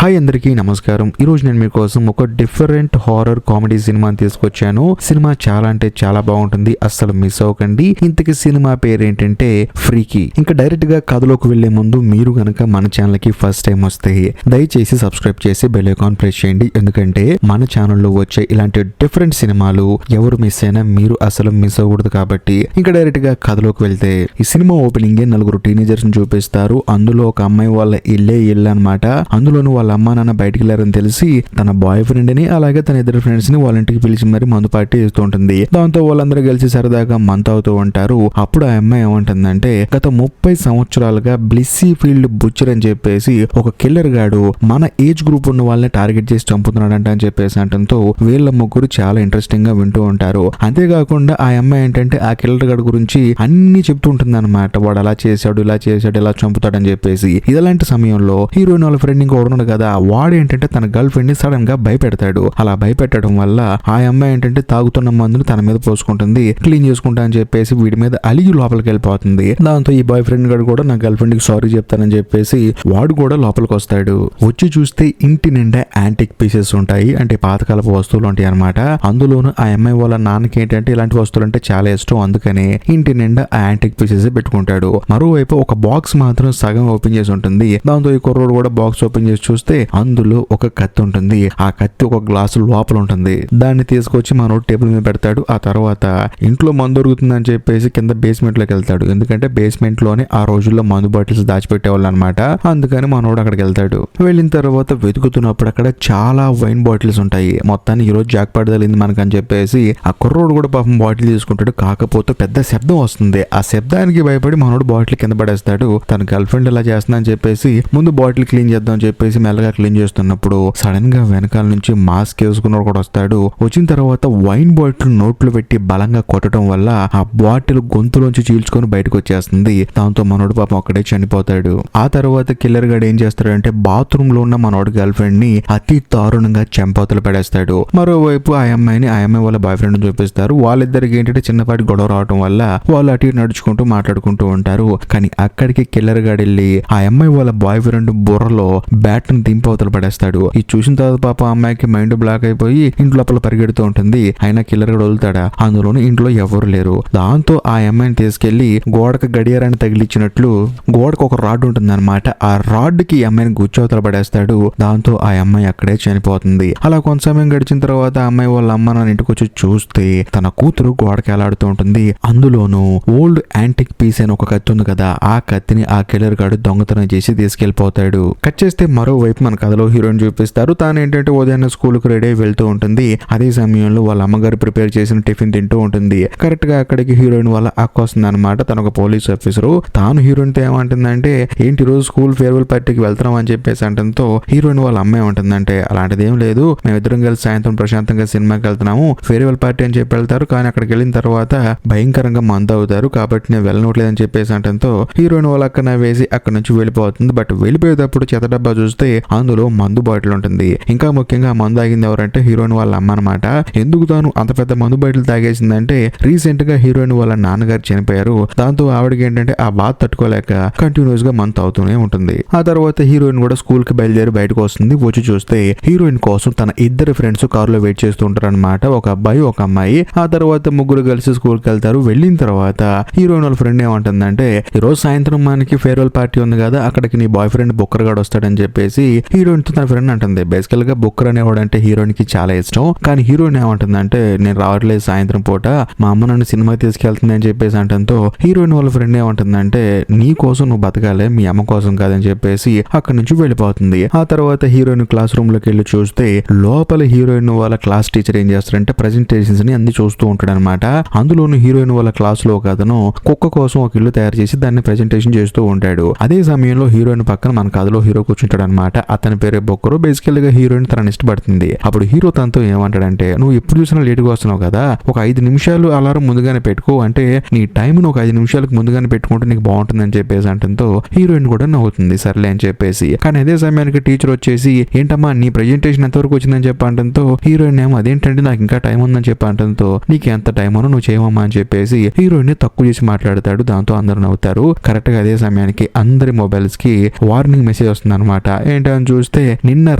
Hi అందరికీ నమస్కారం. ఈరోజు నేను మీకోసం ఒక డిఫరెంట్ హారర్ కామెడీ సినిమాని తీసుకొచ్చాను. సినిమా చాలా అంటే చాలా బాగుంటుంది, అస్సలు మిస్ అవ్వకండి. ఇంతకీ సినిమా పేరు ఏంటంటే ఫ్రీకీ. ఇంకా డైరెక్ట్ గా కథలోకి వెళ్లే ముందు మీరు గనక మన ఛానల్ కి ఫస్ట్ టైం వస్తే దయచేసి సబ్స్క్రైబ్ చేసి బెల్ ఐకాన్ ప్రెస్ చేయండి. ఎందుకంటే మన ఛానల్లో వచ్చే ఇలాంటి డిఫరెంట్ సినిమాలు ఎవరు మిస్ అయినా మీరు అసలు మిస్ అవ్వకూడదు కాబట్టి. ఇంకా డైరెక్ట్ గా కథలోకి వెళ్తే ఈ సినిమా ఓపెనింగ్ నలుగురు టీనేజర్స్ ని చూపిస్తారు. అందులో ఒక అమ్మాయి వాళ్ళ ఇల్లు అన్నమాట. అందులోనూ వాళ్ళ అమ్మా నాన్న బయటికి వెళ్ళారని తెలిసి తన బాయ్ ఫ్రెండ్ ని అలాగే తన ఇద్దరు ఫ్రెండ్స్ ని వాళ్ళ ఇంటికి పిలిచి మరి మందు పార్టీ ఇస్తూ ఉంటుంది. దాంతో వాళ్ళందరూ కలిసి సరదాగా మంత్ అవుతూ ఉంటారు. అప్పుడు ఆ అమ్మాయి ఏమంటుందంటే, గత 30 సంవత్సరాలుగా బ్లిస్సీ ఫీల్డ్ బుచ్చర్ అని చెప్పేసి ఒక కిల్లర్ గాడు మన ఏజ్ గ్రూప్ ఉన్న వాళ్ళని టార్గెట్ చేసి చంపుతున్నాడంట అని చెప్పేసి అంటంతో వీళ్ళ ముగ్గురు చాలా ఇంట్రెస్టింగ్ గా వింటూ ఉంటారు. అంతేకాకుండా ఆ అమ్మాయి ఏంటంటే ఆ కిల్లర్ గాడి గురించి అన్ని చెప్తూ ఉంటుంది అనమాట. వాడు అలా చేశాడు, ఇలా చేశాడు, ఇలా చంపుతాడని చెప్పేసి. ఇలాంటి సమయంలో హీరోయిన్ వాళ్ళ ఫ్రెండ్ ఇంకో ఉన్నాడు కదా, వాడు ఏంటంటే తన గర్ల్ ఫ్రెండ్ ని సడన్ గా భయపెడతాడు. అలా భయపెట్టడం వల్ల ఆ అమ్మాయి ఏంటంటే తాగుతున్న మందుని తన మీద పోసుకుంటుంది. క్లీన్ చేసుకుంటా అని చెప్పేసి వీడి మీద అలిగి లోపలికి వెళ్ళిపోతుంది. దాంతో ఈ బాయ్ ఫ్రెండ్ గడు కూడా నా గర్ల్ ఫ్రెండ్ కి సారీ చెప్తానని చెప్పేసి వాడు కూడా లోపలికి వస్తాడు. వచ్చి చూస్తే ఇంటి నిండా యాంటిక్ పీసెస్ ఉంటాయి, అంటే పాతకాలపు వస్తువులు ఉంటాయి అనమాట. అందులోనూ ఆ అమ్మాయి వాళ్ళ నాన్నకి ఏంటంటే ఇలాంటి వస్తువులు అంటే చాలా ఇష్టం. అందుకనే ఇంటి నిండా ఆ యాంటిక్ పీసెస్ పెట్టుకుంటాడు. మరోవైపు ఒక బాక్స్ మాత్రం సగం ఓపెన్ చేసి ఉంటుంది. దాంతో ఈ కుర్రోడు కూడా బాక్స్ ఓపెన్ చేసి చూస్తే అందులో ఒక కత్తి ఉంటుంది. ఆ కత్తి ఒక గ్లాసు లోపల ఉంటుంది. దాన్ని తీసుకొచ్చి మనోడు టేబుల్ మీద పెడతాడు. ఆ తర్వాత ఇంట్లో మందు దొరుకుతుందని చెప్పేసి కింద బేస్మెంట్ లోకి వెళ్తాడు. ఎందుకంటే బేస్మెంట్ లోనే ఆ రోజుల్లో మందు బాటిల్స్ దాచిపెట్టేవాళ్ళు అనమాట. అందుకని మనోడు అక్కడికి వెళ్తాడు. వెళ్ళిన తర్వాత వెతుకుతున్నప్పుడు అక్కడ చాలా వైన్ బాటిల్స్ ఉంటాయి. మొత్తాన్ని ఈ రోజు జాక్ పడదలింది మనకని చెప్పేసి ఆ కుర్రోడు కూడా పాపం బాటిల్ తీసుకుంటాడు. కాకపోతే పెద్ద శబ్దం వస్తుంది. ఆ శబ్దానికి భయపడి మనోడు బాటిల్ కింద పడేస్తాడు. తన గర్ల్ ఫ్రెండ్ ఇలా చేస్తుందని చెప్పేసి ముందు బాటిల్ క్లీన్ చేద్దాం అని చెప్పేసి మెల్లగా క్లీన్ చేస్తున్నప్పుడు సడన్ గా వెనకాల నుంచి మాస్క్ వేసుకున్నాడు కూడా వస్తాడు. వచ్చిన తర్వాత వైన్ బాటిల్ నోట్లు పెట్టి బలంగా కొట్టడం వల్ల ఆ బాటిల్ గొంతులోంచి చీల్చుకొని బయటకు వచ్చేస్తుంది. దాంతో మనోడు పాపం అక్కడే చనిపోతాడు. ఆ తర్వాత కిల్లర్ గాడు ఏం చేస్తాడంటే బాత్రూమ్ లో ఉన్న మనోడు గర్ల్ ఫ్రెండ్ ని అతి దారుణంగా చెంపవతలు పడేస్తాడు. మరోవైపు ఆ అమ్మాయి వాళ్ళ బాయ్ ఫ్రెండ్ చూపిస్తారు. వాళ్ళిద్దరికి ఏంటంటే చిన్నపాటి గొడవ రావడం వల్ల వాళ్ళు అటు నడుచుకుంటూ మాట్లాడుకుంటూ ఉంటారు. కానీ అక్కడికి కిల్లర్ గాడు వెళ్ళి ఆ అమ్మాయి వాళ్ళ బాయ్ ఫ్రెండ్ బుర్రలో బ్యాట్ ని దింపవతలు పడేస్తాడు. ఇది చూసిన తర్వాత పాప అమ్మాయికి మైండ్ బ్లాక్ అయిపోయి ఇంట్లో లోపల పరిగెడుతూ ఉంటుంది. అయినా కిల్లర్ గాడు వదులుతాడా? అందులోనే ఇంట్లో ఎవరు లేరు. దాంతో ఆ అమ్మాయిని తీసుకెళ్లి గోడకు గడియారాన్ని తగిలిచ్చినట్లు గోడకు ఒక రాడ్ ఉంటుంది అనమాట. ఆ రాడ్ కి అమ్మాయిని గుచ్చవతల పడేస్తాడు. దాంతో ఆ అమ్మాయి అక్కడే చనిపోతుంది. అలా కొంత సమయం గడిచిన తర్వాత ఆ అమ్మాయి వాళ్ళ అమ్మ నాన్న ఇంటికి వచ్చి చూస్తే తన కూతురు గోడకి ఎలాడుతూ ఉంటుంది. అందులోనూ ఓల్డ్ యాంటిక్ పీస్ అని ఒక కత్తి ఉంది కదా, ఆ కత్తిని ఆ కిల్లర్ గాడు దొంగతనం చేసి తీసుకెళ్లిపోతాడు. కట్ చేస్తే మరోవైపు మన కథలో హీరోయిన్ చూపిస్తారు. తాను ఏంటంటే ఉదయాన్నే స్కూల్ కు రెడీ వెళ్తూ ఉంటుంది. అదే సమయంలో వాళ్ళ అమ్మగారు ప్రిపేర్ చేసిన టిఫిన్ తింటూ ఉంటుంది. కరెక్ట్ గా అక్కడికి హీరోయిన్ వాళ్ళ అక్క వస్తుంది అనమాట. తన ఒక పోలీస్ ఆఫీసరు. తాను హీరోయిన్ తో ఏమంటుందంటే, ఏంటి రోజు స్కూల్ ఫేర్వెల్ పార్టీకి వెళ్తున్నాం అని చెప్పేసి అంటంతో హీరోయిన్ వాళ్ళ అమ్మాయి ఉంటుందంటే, అలాంటిది ఏం లేదు, మేమిద్దరం కలిసి సాయంత్రం ప్రశాంతంగా సినిమాకి వెళ్తున్నాము, ఫేర్వెల్ పార్టీ అని చెప్పి వెళ్తారు. కానీ అక్కడికి వెళ్ళిన తర్వాత భయంకరంగా మందు అవుతారు కాబట్టి నేను వెళ్ళనట్లేదని చెప్పేసి అంటంతో హీరోయిన్ వాళ్ళ అక్క నవ్వేసి అక్కడ నుంచి వెళ్ళిపోతుంది. బట్ వెళ్ళిపోయేటప్పుడు చెత్త డబ్బా చూస్తే అందులో మందు బాటిల్ ఉంటుంది. ఇంకా ముఖ్యంగా మందు తాగింది ఎవరంటే హీరోయిన్ వాళ్ళ అమ్మ అనమాట. ఎందుకు తాను అంత పెద్ద మందు బాటిల్ తాగేసిందంటే, రీసెంట్ గా హీరోయిన్ వాళ్ళ నాన్నగారు చనిపోయారు. దాంతో ఆవిడకి ఏంటంటే ఆ బాధ తట్టుకోలేక కంటిన్యూస్ గా మందు తాగుతూనే ఉంటుంది. ఆ తర్వాత హీరోయిన్ కూడా స్కూల్ కి బయలుదేరి బయటకు వస్తుంది. వచ్చి చూస్తే హీరోయిన్ కోసం తన ఇద్దరు ఫ్రెండ్స్ కారులో వెయిట్ చేస్తూ ఉంటారు అనమాట. ఒక అబ్బాయి ఒక అమ్మాయి. ఆ తర్వాత ముగ్గురు కలిసి స్కూల్ కి వెళ్తారు. వెళ్ళిన తర్వాత హీరోయిన్ వాళ్ళ ఫ్రెండ్ ఏమంటుందంటే, ఈ రోజు సాయంత్రం మనకి ఫేర్వెల్ పార్టీ ఉంది కదా, అక్కడికి నీ బాయ్ ఫ్రెండ్ బుక్కర్ గాడు వస్తాడని చెప్పేసి హీరోయిన్ తో తన ఫ్రెండ్ అంటుంది. బేసికల్ గా బుక్కర్ అనేవాడు అంటే హీరోయిన్ కి చాలా ఇష్టం. కానీ హీరోయిన్ ఏమంటుందంటే, నేను రావట్లేదు సాయంత్రం పూట, మా అమ్మ నన్ను సినిమా తీసుకెళ్తుంది అని చెప్పేసి అంటంతో హీరోయిన్ వాళ్ళ ఫ్రెండ్ ఏమంటుందంటే, నీ కోసం నువ్వు బతకాలే, మీ అమ్మ కోసం కాదని చెప్పేసి అక్కడి నుంచి వెళ్ళిపోతుంది. ఆ తర్వాత హీరోయిన్ క్లాస్ రూమ్ లోకి వెళ్ళి చూస్తే లోపల హీరోయిన్ వాళ్ళ క్లాస్ టీచర్ ఏం చేస్తారంటే ప్రెజెంటేషన్స్ ని అన్ని చూస్తూ ఉంటాడు అనమాట. అందులోను హీరోయిన్ వాళ్ళ క్లాస్ లో ఒక అతను కుక్క కోసం ఒక ఇల్లు తయారు చేసి దాన్ని ప్రెజెంటేషన్ చేస్తూ ఉంటాడు. అదే సమయంలో హీరోయిన్ పక్కన మన కథలో హీరో కూర్చుంటాడు అనమాట. అతని పేరు బొక్కరు. బేసికల్ గా హీరోయిన్ తనని ఇష్టపడుతుంది. అప్పుడు హీరో తనతో ఏమంటాడంటే, నువ్వు ఎప్పుడు చూసినా లేట్ గా వస్తున్నావు కదా, ఒక 5 నిమిషాలు అలారం ముందుగానే పెట్టుకో, అంటే నీ టైం ను ఒక 5 నిమిషాలకు ముందుగానే పెట్టుకుంటే నీకు బాగుంటుంది అని చెప్పేసి అంటంతో హీరోయిన్ కూడా నవ్వుతుంది సర్లే అని చెప్పేసి. కానీ అదే సమయానికి టీచర్ వచ్చేసి, ఏంటమ్మా నీ ప్రెజెంటేషన్ ఎంతవరకు వచ్చిందని చెప్పి అంటంతో హీరోయిన్ ఏమో అదేంటంటే నాకు ఇంకా టైం ఉందని చెప్పి అంటంతో నీకు ఎంత టైం ఉన్నా నువ్వు చేయమమ్మా అని చెప్పేసి హీరోయిన్ ని తక్కువ చేసి మాట్లాడతాడు. దాంతో అందరూ నవ్వుతారు. కరెక్ట్ గా అదే సమయానికి అందరి మొబైల్స్ కి వార్నింగ్ మెసేజ్ వస్తుంది అనమాట. ఏంటో అని చూస్తే నిన్న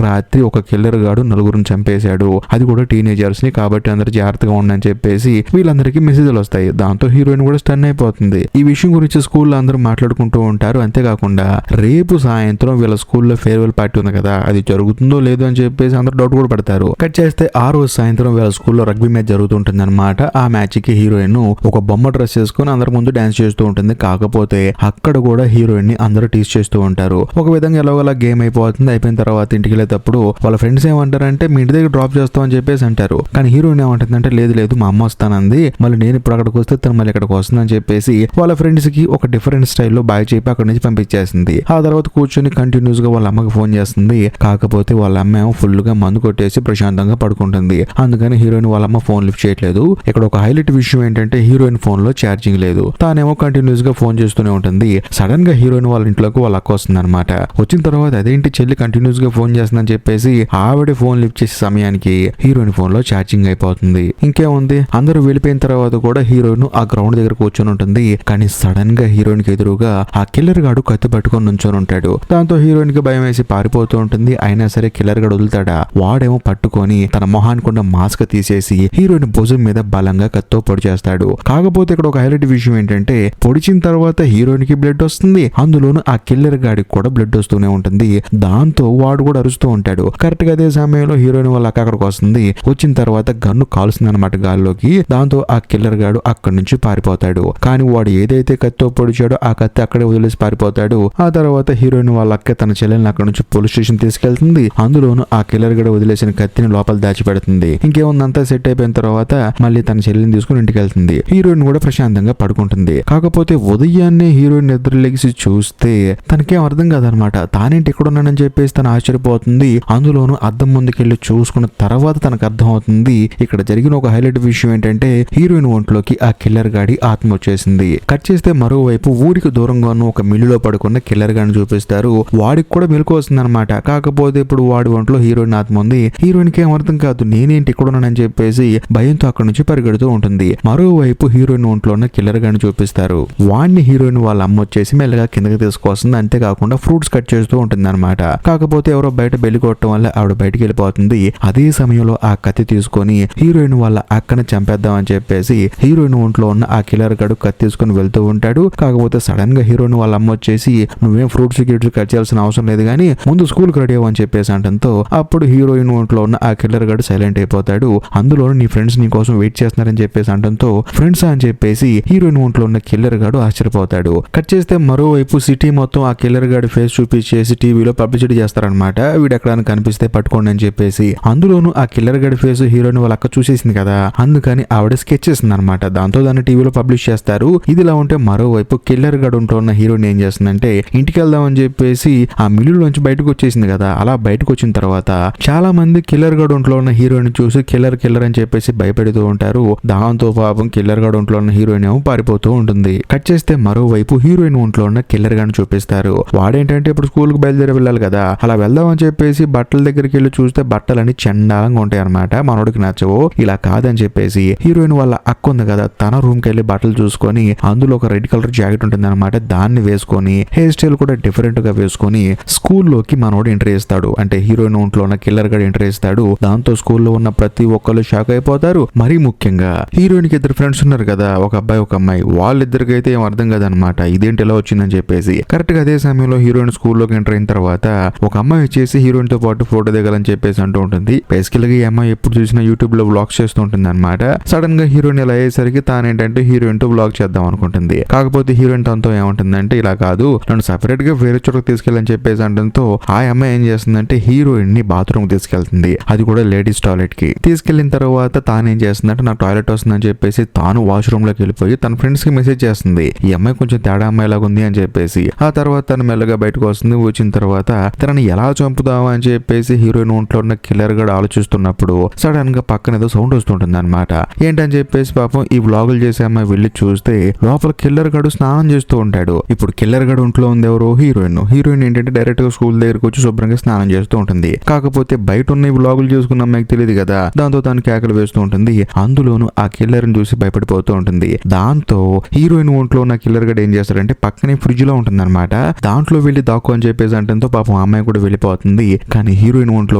రాత్రి ఒక కిల్లర్ గాడు నలుగురిని చంపేశాడు, అది కూడా టీనేజర్స్ ని, కాబట్టి అందరు జాగ్రత్తగా ఉండని చెప్పేసి వీళ్ళందరికీ మెసేజ్లు వస్తాయి. దాంతో హీరోయిన్ కూడా స్టన్ అయిపోతుంది. ఈ విషయం గురించి స్కూల్లో అందరూ మాట్లాడుకుంటూ ఉంటారు. అంతేకాకుండా రేపు సాయంత్రం వీళ్ళ స్కూల్లో ఫేర్వెల్ పార్టీ ఉంది కదా, అది జరుగుతుందో లేదో అని చెప్పేసి అందరూ డౌట్ కూడా పడతారు. కట్ చేస్తే ఆ రోజు సాయంత్రం వీళ్ళ స్కూల్లో రగ్బీ మ్యాచ్ జరుగుతుంటుంది అనమాట. ఆ మ్యాచ్ కి హీరోయిన్ ఒక బొమ్మ డ్రెస్ చేసుకుని అందరి ముందు డాన్స్ చేస్తూ ఉంటుంది. కాకపోతే అక్కడ కూడా హీరోయిన్ ని అందరూ టీస్ చేస్తూ ఉంటారు. ఒక విధంగా ఎలాగోలా గేమ్ అయిపోతుంది. అయిపోయిన తర్వాత ఇంటికి వెళ్ళేటప్పుడు వాళ్ళ ఫ్రెండ్స్ ఏమంటారంటే మీ ఇంటి దగ్గర డ్రాప్ చేస్తామని చెప్పేసి అంటారు. కానీ హీరోయిన్ ఏమంటుందంటే లేదు లేదు మా అమ్మ వస్తానంది, మళ్ళీ నేను ఇప్పుడు అక్కడికి వస్తే తను మళ్ళీ ఇక్కడికి వస్తుందని చెప్పేసి వాళ్ళ ఫ్రెండ్స్ కి ఒక డిఫరెంట్ స్టైల్లో బాయ్ చెప్పి అక్కడి నుంచి పంపించేసింది. ఆ తర్వాత కూర్చొని కంటిన్యూస్ గా వాళ్ళ అమ్మకి ఫోన్ చేస్తుంది. కాకపోతే వాళ్ళ అమ్మ ఏమో ఫుల్ గా మందు కొట్టేసి ప్రశాంతంగా పడుకుంటుంది. అందుకని హీరోయిన్ వాళ్ళ అమ్మ ఫోన్ లిఫ్ట్ చేయట్లేదు. ఇక్కడ ఒక హైలైట్ విషయం ఏంటంటే హీరోయిన్ ఫోన్ లో ఛార్జింగ్ లేదు. తానేమో కంటిన్యూస్ గా ఫోన్ చేస్తూనే ఉంటుంది. సడన్ గా హీరోయిన్ వాళ్ళ ఇంట్లోకి వాళ్ళ అక్క వస్తుంది అనమాట. వచ్చిన తర్వాత అదేంటి చెల్లి కంటిన్యూస్ గా ఫోన్ చేస్తుందని చెప్పేసి ఆవిడ ఫోన్ లిఫ్ట్ చేసే సమయానికి హీరోయిన్ ఫోన్ లో ఛార్జింగ్ అయిపోతుంది. ఇంకేముంది, అందరూ వెళ్ళిపోయిన తర్వాత కూడా హీరోయిన్ ఆ గ్రౌండ్ దగ్గర కూర్చొని ఉంటుంది. కానీ సడన్ గా హీరోయిన్ కి ఎదురుగా ఆ కిల్లర్ గాడు కత్తి పట్టుకొని నుంచొని ఉంటాడు. దాంతో హీరోయిన్ కి భయం వేసి పారిపోతూ ఉంటుంది. అయినా సరే కిల్లర్ గాడు వదులుతాడా, వాడేమో పట్టుకొని తన మొహానికి ఉన్న మాస్క్ తీసేసి హీరోయిన్ భుజం మీద బలంగా కత్తో పొడి చేస్తాడు. కాకపోతే ఇక్కడ ఒక హైలైట్ విషయం ఏంటంటే పొడిచిన తర్వాత హీరోయిన్ కి బ్లడ్ వస్తుంది. అందులోనూ ఆ కిల్లర్ గాడికి కూడా బ్లడ్ వస్తూనే ఉంటుంది. దాంతో వాడు కూడా అరుస్తూ ఉంటాడు. కరెక్ట్ గా అదే సమయంలో హీరోయిన్ వాళ్ళ అక్క అక్కడికి వస్తుంది. వచ్చిన తర్వాత గన్ను కాలుస్తుంది అనమాట గాల్లోకి. దాంతో ఆ కిల్లర్ గాడు అక్కడి నుంచి పారిపోతాడు. కానీ వాడు ఏదైతే కత్తితో పొడిచాడో ఆ కత్తి అక్కడే వదిలేసి పారిపోతాడు. ఆ తర్వాత హీరోయిన్ వాళ్ళ అక్క తన చెల్లెల్ని అక్కడి నుంచి పోలీస్ స్టేషన్ తీసుకెళ్తుంది. అందులోనూ ఆ కిల్లర్ గడ వదిలేసిన కత్తిని లోపల దాచిపెడుతుంది. ఇంకేముందంతా సెట్ అయిపోయిన తర్వాత మళ్ళీ తన చెల్లెల్ని తీసుకుని ఇంటికి వెళ్తుంది. హీరోయిన్ కూడా ప్రశాంతంగా పడుకుంటుంది. కాకపోతే ఉదయాన్నే హీరోయిన్ నిద్ర లెగిసి చూస్తే తనకేం అర్థం కాదనమాట. తానేంటి ఇక్కడ ఉన్నానని చెప్పేసి తను ఆశ్చర్యపోతుంది. అందులోనూ అద్దం ముందుకెళ్లి చూసుకున్న తర్వాత తనకు అర్థం అవుతుంది ఇక్కడ జరిగిన ఒక హైలైట్ విషయం ఏంటంటే హీరోయిన్ ఒంట్లోకి ఆ కిల్లర్ గాడి ఆత్మ వచ్చేసింది. కట్ చేస్తే మరోవైపు ఊరికి దూరంగా ఉన్న ఒక మిల్లులో పడుకున్న కిల్లర్ గాడిని చూపిస్తారు. వాడికి కూడా మెలకు వస్తుంది అనమాట. కాకపోతే ఇప్పుడు వాడి ఒంట్లో హీరోయిన్ ఆత్మ ఉంది. హీరోయిన్ కి ఏం అర్థం కాదు, నేనేంటి ఇక్కడ ఉన్నానని చెప్పేసి భయంతో అక్కడి నుంచి పరిగెడుతూ ఉంటుంది. మరోవైపు హీరోయిన్ ఒంట్లో ఉన్న కిల్లర్ గాడిని చూపిస్తారు. వాడిని హీరోయిన్ వాళ్ళ అమ్మ వచ్చేసి మెల్లగా కిందకి తీసుకొస్తుంది. అంతేకాకుండా ఫ్రూట్స్ కట్ చేస్తూ ఉంటుంది అనమాట. కాకపోతే ఎవరో బయట బెల్లి కొట్టడం వల్ల ఆవిడ బయటికి వెళ్ళిపోతుంది. అదే సమయంలో ఆ కత్తి తీసుకొని హీరోయిన్ వాళ్ళ అక్కని చంపేద్దాం అని చెప్పేసి హీరోయిన్ ఒంట్లో ఉన్న ఆ కిల్లర్ గాడు కత్తి తీసుకొని వెళ్తూ ఉంటాడు. కాకపోతే సడన్ గా హీరోయిన్ వాళ్ళ అమ్మ వచ్చేసి నువ్వేం ఫ్రూట్స్ గిట్స్ కట్ చేయాల్సిన అవసరం లేదు కానీ ముందు స్కూల్ కి రెడీ అవ్వని చెప్పేసి అంటంతో అప్పుడు హీరోయిన్ ఒంట్లో ఉన్న ఆ కిల్లర్ గాడు సైలెంట్ అయిపోతాడు. అందులో నీ ఫ్రెండ్స్ నీ కోసం వెయిట్ చేస్తున్నారని చెప్పేసి అంటంతో ఫ్రెండ్స్ అని చెప్పేసి హీరోయిన్ ఒంట్లో ఉన్న కిల్లర్ గాడు ఆశ్చర్యపోతాడు. కట్ చేస్తే మరోవైపు సిటీ మొత్తం ఆ కిల్లర్ గాడి ఫేస్ చూపించేసి టీవీలో పబ్లిసిటీ చేస్తారనమాట. వీడు ఎక్కడైనా కనిపిస్తే పట్టుకోండి అని చెప్పేసి. అందులోనూ ఆ కిల్లర్ గాడి ఫేస్ హీరోయిన్ వాళ్ళ అక్క చూసేసింది కదా, అందుకని ఆవిడ స్కెచ్ చేసింది అనమాట. దాంతో దాన్ని టీవీలో పబ్లిష్ చేస్తారు. ఇదిలా ఉంటే మరోవైపు కిల్లర్ గాడు ఉంటున్న హీరోయిన్ ఏం చేస్తుందంటే ఇంటికి వెళ్దామని చెప్పేసి ఆ మిల్లులోంచి బయటకు వచ్చేసింది కదా. అలా బయటకు వచ్చిన తర్వాత చాలా మంది కిల్లర్ గాడు ఒంట్లో ఉన్న హీరోయిన్ చూసి కిల్లర్ కిల్లర్ అని చెప్పేసి భయపెడుతూ ఉంటారు. దాంతో పాపం కిల్లర్ గాడు ఒంట్లో ఉన్న హీరోయిన్ ఏమో పారిపోతూ ఉంటుంది. కట్ చేస్తే మరోవైపు హీరోయిన్ ఒంట్లో ఉన్న కిల్లర్ గాని చూపిస్తారు. వాడేంటంటే ఇప్పుడు స్కూల్ కు బయలుదేరి వెళ్ళాలి కదా, అలా వెళ్దామని చెప్పేసి బట్టల దగ్గరికి వెళ్ళి చూస్తే బట్టలన్నీ చండాలంగా ఉంటాయి అనమాట. మనోడికి నచ్చవు. ఇలా కాదని చెప్పేసి హీరోయిన్ వాళ్ళ అక్క ఉంది కదా, తన రూమ్ కి వెళ్ళి బట్టలు చూసుకొని అందులో ఒక రెడ్ కలర్ జాకెట్ ఉంటుంది అనమాట. దాన్ని వేసుకొని హెయిర్ స్టైల్ కూడా డిఫరెంట్ గా వేసుకొని స్కూల్లోకి మనోడు ఎంట్రీ ఇస్తాడు. అంటే హీరోయిన్ ఒంట్లో ఉన్న కిల్లర్ గడు ఎంట్రీ ఇస్తాడు. దాంతో స్కూల్లో ఉన్న ప్రతి ఒక్కరు షాక్ అయిపోతారు. మరీ ముఖ్యంగా హీరోయిన్ కి ఇద్దరు ఫ్రెండ్స్ ఉన్నారు కదా, ఒక అబ్బాయి ఒక అమ్మాయి. వాళ్ళిద్దరికి అయితే ఏం అర్థం కాదనమాట ఇదేంటి ఇలా వచ్చిందని చెప్పేసి. కరెక్ట్ గా అదే సమయంలో హీరోయిన్ స్కూల్లోకి ఎంటర్ అయిన తర్వాత ఒక అమ్మాయి వచ్చేసి హీరోయిన్ తో పాటు ఫోటో దిగాలని చెప్పేసి అంటూ ఉంటుంది. బేసికల్ గా ఈ అమ్మాయి ఎప్పుడు చూసినా యూట్యూబ్ లో వ్లాగ్స్ చేస్తూ ఉంటుంది అనమాట. సడన్ గా హీరోయిన్ ఇలా అయ్యేసరికి తానేంటంటే హీరోయిన్ తో వ్లాగ్ చేద్దాం అనుకుంటుంది. కాకపోతే హీరోయిన్ తనతో ఏమంటుందంటే ఇలా కాదు, నన్ను సపరేట్ గా వేరే చోటకి తీసుకెళ్ళని చెప్పేసి అంటంతో ఆ అమ్మాయి ఏం చేస్తుందంటే హీరోయిన్ ని బాత్రూమ్ తీసుకెళ్తుంది. అది కూడా లేడీస్ టాయిలెట్ కి తీసుకెళ్లిన తర్వాత తానేం చేస్తుందంటే నాకు టాయిలెట్ వస్తుందని చెప్పేసి తాను వాష్రూమ్ లోకి వెళ్ళిపోయి తన ఫ్రెండ్స్ కి మెసేజ్ చేస్తుంది ఈ అమ్మాయి కొంచెం తేడా అమ్మాయి లాగా ఉంది అని చెప్పేసి. ఆ తర్వాత తను మెల్లగా బయటకు వస్తుంది. వచ్చిన తర్వాత తనని ఎలా చంపుదామా అని చెప్పేసి హీరోయిన్ ఒంట్లో ఉన్న కిల్లర్ గడు ఆలోచిస్తున్నప్పుడు సడన్ గా పక్కన ఏదో సౌండ్ వస్తుంటుంది అనమాట. ఏంటని చెప్పేసి పాపం ఈ వ్లాగులు చేసే అమ్మాయి వెళ్ళి చూస్తే లోపల కిల్లర్ గడు స్నానం చేస్తూ ఉంటాడు. ఇప్పుడు కిల్లర్ గడు ఒంట్లో ఉంది ఎవరు, హీరోయిన్. హీరోయిన్ ఏంటంటే డైరెక్ట్ గా స్కూల్ దగ్గరకు వచ్చి శుభ్రంగా స్నానం చేస్తూ ఉంటుంది. కాకపోతే బయట ఉన్న ఈ వ్లాగులు చేసుకున్న అమ్మాయికి తెలియదు కదా, దాంతో తను కేకలు వేస్తూ ఉంటుంది. అందులోనూ ఆ కిల్లర్ ని చూసి భయపడిపోతూ ఉంటుంది. దాంతో హీరోయిన్ ఒంట్లో ఉన్న కిల్లర్ గడు ఏం చేస్తాడంటే పక్కనే ఫ్రిడ్జ్ లో ఉంటుంది అనమాట. దాంట్లో వెళ్ళి దాక్కు అని చెప్పేసి అంటంతో పాపం ఆ అమ్మాయి కూడా వెళ్ళిపోతుంది. కానీ హీరోయిన్ ఒంట్లో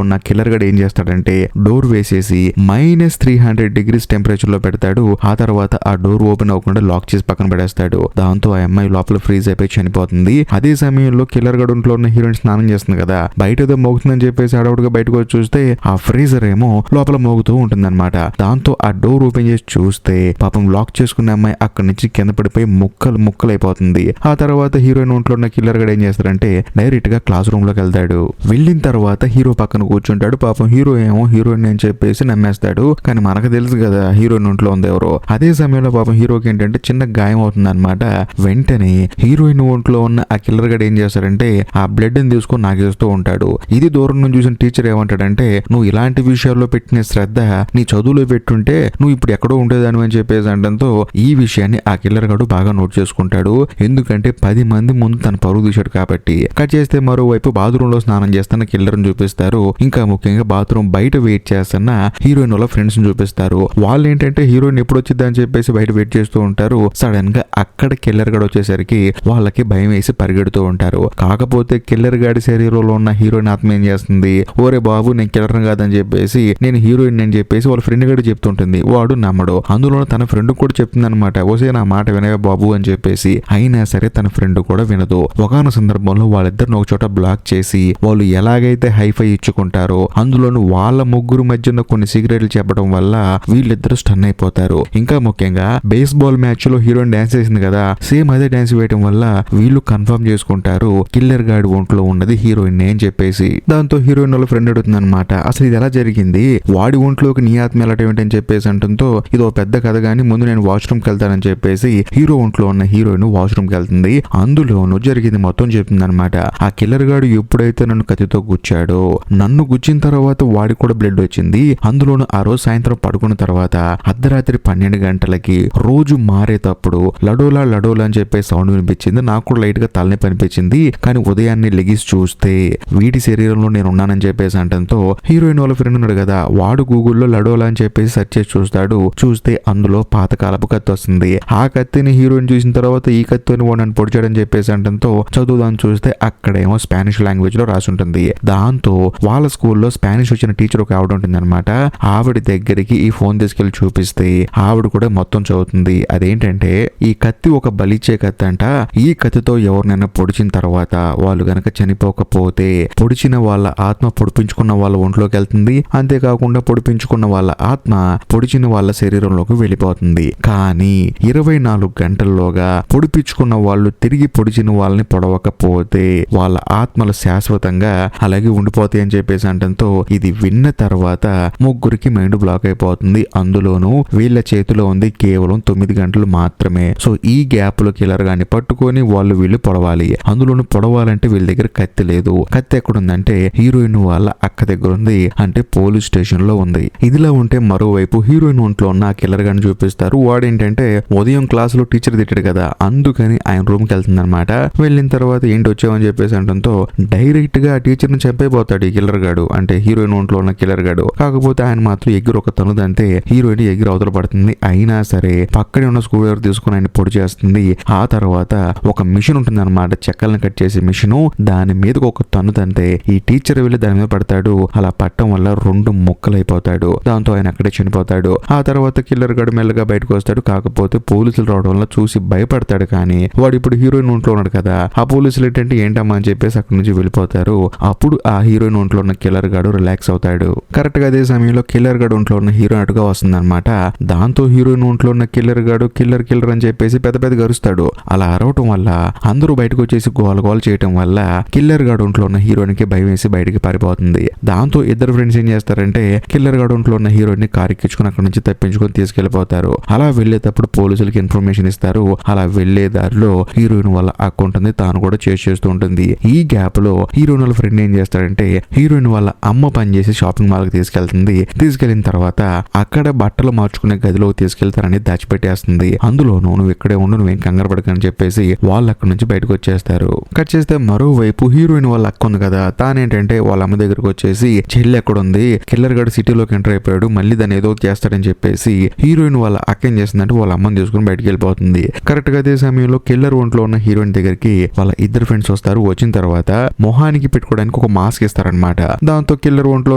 ఉన్న కిల్లర్ గడ్ ఏం చేస్తాడంటే డోర్ వేసేసి -300 టెంపరేచర్ లో పెడతాడు. ఆ తర్వాత ఆ డోర్ ఓపెన్ అవ్వకుండా లాక్ చేసి పక్కన పడేస్తాడు. దాంతో ఆ అమ్మాయి లోపల ఫ్రీజ్ అయిపోయి చనిపోతుంది. అదే సమయంలో కిల్లర్ గడ్ ఒంట్లో ఉన్న హీరోయిన్ స్నానం చేస్తుంది కదా, బయట ఏదో మోగుతుందని చెప్పేసి అడవుడుగా బయటకు వచ్చి చూస్తే ఆ ఫ్రీజర్ ఏమో లోపల మోగుతూ ఉంటుందన్నమాట. దాంతో ఆ డోర్ ఓపెన్ చేసి చూస్తే పాపం లాక్ చేసుకున్న అమ్మాయి అక్కడి నుంచి కింద పడిపోయి ముక్కలు అయిపోతుంది. ఆ తర్వాత హీరోయిన్ ఒంట్లో ఉన్న కిల్లర్ గడ్ ఏం చేస్తారంటే డైరెక్ట్ గా క్లాస్ రూమ్ లోకి వెళ్తాడు. వెళ్ళిన తర్వాత హీరో పక్కన కూర్చుంటాడు. పాపం హీరో ఏమో హీరోయిన్ అని చెప్పేసి నమ్మేస్తాడు. కానీ మనకు తెలుసు కదా హీరోయిన్ ఒంట్లో ఉంది ఎవరో. అదే సమయంలో పాపం హీరోకి ఏంటంటే చిన్న గాయం అవుతుంది అనమాట. వెంటనే హీరోయిన్ ఒంట్లో ఉన్న ఆ కిల్లర్ గడ్ ఏం చేస్తారంటే ఆ బ్లడ్ ని తీసుకొని నాగేస్తూ ఉంటాడు. ఇది దూరం నుంచి చూసిన టీచర్ ఏమంటాడంటే నువ్వు ఇలాంటి విషయాల్లో పెట్టిన శ్రద్ధ నీ చదువులో పెట్టుంటే నువ్వు ఇప్పుడు ఎక్కడో ఉండేదాని అని చెప్పేసి అనడంతో ఈ విషయాన్ని ఆ కిల్లర్ గడు బాగా నోట్ చేసుకుంటాడు. ఎందుకంటే 10 మంది ముందు తన పరువు తీశాడు కాబట్టి. కట్ చేస్తే మరోవైపు బాత్రూమ్ లో స్నానం చేస్తున్న కిల్లర్ ని చూపిస్తారు. ఇంకా ముఖ్యంగా బాత్రూమ్ బయట వెయిట్ చేస్తున్న హీరోయిన్ వాళ్ళ ఫ్రెండ్స్ ని చూపిస్తారు. వాళ్ళు ఏంటంటే హీరోయిన్ ఎప్పుడు వచ్చింది అని చెప్పేసి బయట వెయిట్ చేస్తూ ఉంటారు. సడన్ గా అక్కడ కిల్లర్ గడు వచ్చేసరికి వాళ్ళకి భయం వేసి పరిగెడుతూ ఉంటారు. కాకపోతే కిల్లర్ గాడి శరీరంలో ఉన్న హీరోయిన్ ఆత్మ ఏం చేస్తుంది, ఓరే బాబు నేను కిల్లర్ కాదని చెప్పేసి నేను హీరోయిన్ అని చెప్పేసి వాళ్ళ ఫ్రెండ్ గడి చెప్తుంటుంది. వాడు నమ్మడు. అందులో తన ఫ్రెండ్ కూడా చెప్తుంది అనమాట, ఓసే నా మాట వినవే బాబు అని చెప్పేసి. అయినా సరే తన ఫ్రెండ్ కూడా వినదు. ఒకనొక సందర్భంలో వాళ్ళిద్దరిని ఒక చోట బ్లాక్ చేసి వాళ్ళు ఎలాగైతే హైఫై ఇచ్చుకుంటారో అందులోను వాళ్ళ ముగ్గురు మధ్య కొన్ని సిగరెట్లు చెప్పడం వల్ల వీళ్ళిద్దరు స్టన్ అయిపోతారు. ఇంకా ముఖ్యంగా బేస్బాల్ మ్యాచ్ లో హీరోయిన్ డాన్స్ చేసింది కదా, సేమ్ అదే డాన్స్ వేయడం వల్ల వీళ్ళు కన్ఫర్మ్ చేసుకుంటారు కిల్లర్ గాడి ఒంట్లో ఉన్నది హీరోయిన్ అని చెప్పేసి. దాంతో హీరోయిన్ వాళ్ళ ఫ్రెండ్ అడుగుతుంది అనమాట, అసలు ఇది ఎలా జరిగింది, వాడి ఒంట్లోకి నీ ఆత్మ వెళ్ళటం ఏంటని చెప్పేసి అంటంతో ఇదో పెద్ద కథ గానీ ముందు నేను వాష్రూమ్ కి వెళ్తానని చెప్పేసి హీరో ఒంట్లో ఉన్న హీరోయిన్ వాష్రూమ్ కి వెళ్తుంది. అందులోనూ జరిగింది మొత్తం చెప్తుంది అనమాట. ఆ కిల్లర్ గాడు ఎప్పుడైతే నన్ను కత్తితో గుచ్చాడో నన్ను గుచ్చిన తర్వాత వాడికి కూడా బ్లడ్ వచ్చింది. అందులోనూ ఆ రోజు సాయంత్రం పడుకున్న తర్వాత అర్ధరాత్రి 12 గంటలకి రోజు మారేటప్పుడు లడోలా అని చెప్పే సౌండ్ వినిపించింది. నాకు కూడా లైట్ గా తలనొప్పి అనిపించింది. కానీ ఉదయాన్నే లెగిసి చూస్తే వీడి శరీరంలో నేను ఉన్నానని చెప్పేసి అంటంతో హీరోయిన్ వాళ్ళ ఫ్రెండ్ ఉన్నాడు కదా, వాడు గూగుల్లో లడోలా అని చెప్పేసి సెర్చ్ చేసి చూస్తాడు. చూస్తే అందులో పాతకాలపు కత్తి వస్తుంది. ఆ కత్తిని హీరోయిన్ చూసిన తర్వాత ఈ కత్తిని వాడు నన్ను పొడిచాడని చెప్పేసి అంటంతో చదువుదాన్ని చూస్తే అక్కడేమో స్పానిష్ లాంగ్వేజ్ లో రాసి ఉంటుంది. దాంతో వాళ్ళ స్కూల్లో స్పానిష్ వచ్చిన టీచర్ ఒక ఆవిడ ఉంటుంది అనమాట. ఆవిడ దగ్గరికి ఈ ఫోన్ తీసుకెళ్లి చూపిస్తే ఆవిడ కూడా మొత్తం చదువుతుంది. అదేంటంటే ఈ కత్తి ఒక బలిచ్చే కత్తి అంట. ఈ కత్తితో ఎవరినైనా పొడిచిన తర్వాత వాళ్ళు గనక చనిపోకపోతే పొడిచిన వాళ్ళ ఆత్మ పొడిపించుకున్న వాళ్ళ ఒంట్లోకి వెళ్తుంది. అంతేకాకుండా పొడిపించుకున్న వాళ్ళ ఆత్మ పొడిచిన వాళ్ళ శరీరంలోకి వెళ్ళిపోతుంది. కానీ 24 గంటల్లోగా పొడిపించుకున్న వాళ్ళు తిరిగి పొడిచిన వాళ్ళని పొడవకపోతే వాళ్ళ ఆత్మలు శాశ్వతంగా అలాగే ఉండిపోతాయి అని చెప్పేసి అంటంతో ఇది విన్న తర్వాత ముగ్గురికి మైండ్ బ్లాక్ అయిపోతుంది. అందులోనూ వీళ్ళ చేతిలో ఉంది కేవలం 9 గంటలు మాత్రమే. సో ఈ గ్యాప్ లో కిల్లర్ గాని పట్టుకొని వీళ్ళు పొడవాలి. అందులోనూ పొడవాలంటే వీళ్ళ దగ్గర కత్తి లేదు. కత్తి ఎక్కడుందంటే హీరోయిన్ వాళ్ళ అక్క దగ్గర ఉంది, అంటే పోలీస్ స్టేషన్ లో ఉంది. ఇదిలా ఉంటే మరోవైపు హీరోయిన్ ఒంట్లో ఉన్న కిల్లర్ గాని చూపిస్తారు. వాడేంటంటే ఉదయం క్లాస్ లో టీచర్ తిట్టాడు కదా, అందుకని ఆయన రూమ్ కి వెళ్తుంది అనమాట. వెళ్ళిన తర్వాత ఏంటి వచ్చావని చెప్పేసి అంటంతో డైరెక్ట్ గా ఆ టీచర్ ని చంపైపోతాడు ఈ కిల్లర్ గాడు, అంటే హీరోయిన్ ఒంట్లో ఉన్న కిల్లర్ గాడు. కాకపోతే ఆయన మాత్రం ఎగిరి ఒక తనుదంతే హీరోయిన్ ఎగిరి అవతల పడుతుంది. అయినా సరే పక్కనే ఉన్న స్కూల్ ఎవరు తీసుకుని ఆయన పొడి చేస్తుంది. ఆ తర్వాత ఒక మిషన్ ఉంటుంది అనమాట, చెక్కలను కట్ చేసే మిషన్. దాని మీద ఒక తన్నుదంతే ఈ టీచర్ వెళ్ళి దాని మీద పడతాడు. అలా పట్టడం వల్ల 2 ముక్కలైపోతాడు. దాంతో ఆయన అక్కడే చనిపోతాడు. ఆ తర్వాత కిల్లర్ గాడు మెల్లగా బయటకు వస్తాడు. కాకపోతే పోలీసులు రావడం వల్ల చూసి భయపడతాడు. కానీ వాడు ఇప్పుడు హీరోయిన్ ఒంట్లో ఉన్నాడు కదా, ఆ పోలీసులు ఏంటమ్మా అని చెప్పేసి అక్కడి నుంచి వెళ్ళిపోతారు. అప్పుడు ఆ హీరోయిన్ ఒంట్లో ఉన్న కిల్లర్ గాడు రిలాక్స్ అవుతాడు. కరెక్ట్ గా అదే సమయంలో కిల్లర్ గాడు ఒంట్లో ఉన్న హీరోయిన్ అటుగా వస్తుంది అనమాట. దాంతో హీరోయిన్ ఒంట్లో ఉన్న కిల్లర్ గాడు కిల్లర్ అని చెప్పేసి పెద్ద అరుస్తాడు. అలా అరవటం వల్ల అందరూ బయటకు వచ్చేసి గోల చేయటం వల్ల కిల్లర్ గాడు ఒంట్లో ఉన్న హీరోయిన్ కి భయం వేసి బయటికి పారిపోతుంది. దాంతో ఇద్దరు ఫ్రెండ్స్ ఏం చేస్తారంటే కిల్లర్ గాడు ఒంట్లో ఉన్న హీరోయిన్ ని కారు ఎక్కించుకుని అక్కడ నుంచి తప్పించుకొని తీసుకెళ్లిపోతారు. అలా వెళ్లేటప్పుడు పోలీసులకి ఇన్ఫర్మేషన్ ఇస్తారు. అలా వెళ్లే దారిలో హీరోయిన్ వాళ్ళ అక్క ఉంటుంది, తాను కూడా చేస్తూ ఉంటుంది. ఈ గ్యాప్ లో హీరోయిన్ వాళ్ళ ఫ్రెండ్ ఏం చేస్తాడంటే హీరోయిన్ వాళ్ళ అమ్మ పనిచేసి షాపింగ్ మాల్ కి తీసుకెళ్తుంది. తీసుకెళ్లిన తర్వాత అక్కడ బట్టలు మార్చుకునే గదిలో తీసుకెళ్తారని దాచిపెట్టేస్తుంది. అందులోనూ నువ్వు ఇక్కడే ఉండు, నువ్వేం కంగారు పడకని చెప్పేసి వాళ్ళు అక్కడ నుంచి బయటకు వచ్చేస్తారు. కట్ చేస్తే మరోవైపు హీరోయిన్ వాళ్ళ అక్క ఉంది కదా, తానేంటంటే వాళ్ళ అమ్మ దగ్గరకు వచ్చేసి చెల్లి ఎక్కడ ఉంది, కిల్లర్ గాడు సిటీలోకి ఎంటర్ అయిపోయాడు, మళ్ళీ దాన్ని ఏదో చేస్తాడని చెప్పేసి హీరోయిన్ వాళ్ళ అక్క ఏం చేస్తుందంటే వాళ్ళ అమ్మని తీసుకుని బయటకు వెళ్ళిపోతుంది. కరెక్ట్ గా అదే సమయంలో కిల్లర్ ఒంట్లో ఉన్న హీరోయిన్ దగ్గరికి వాళ్ళ ఇద్దరు ఫ్రెండ్స్ వస్తారు. వచ్చిన తర్వాత మొహానికి పెట్టుకోవడానికి ఒక మాస్క్ ఇస్తారనమాట. దాంతో కిల్లర్ ఒంట్లో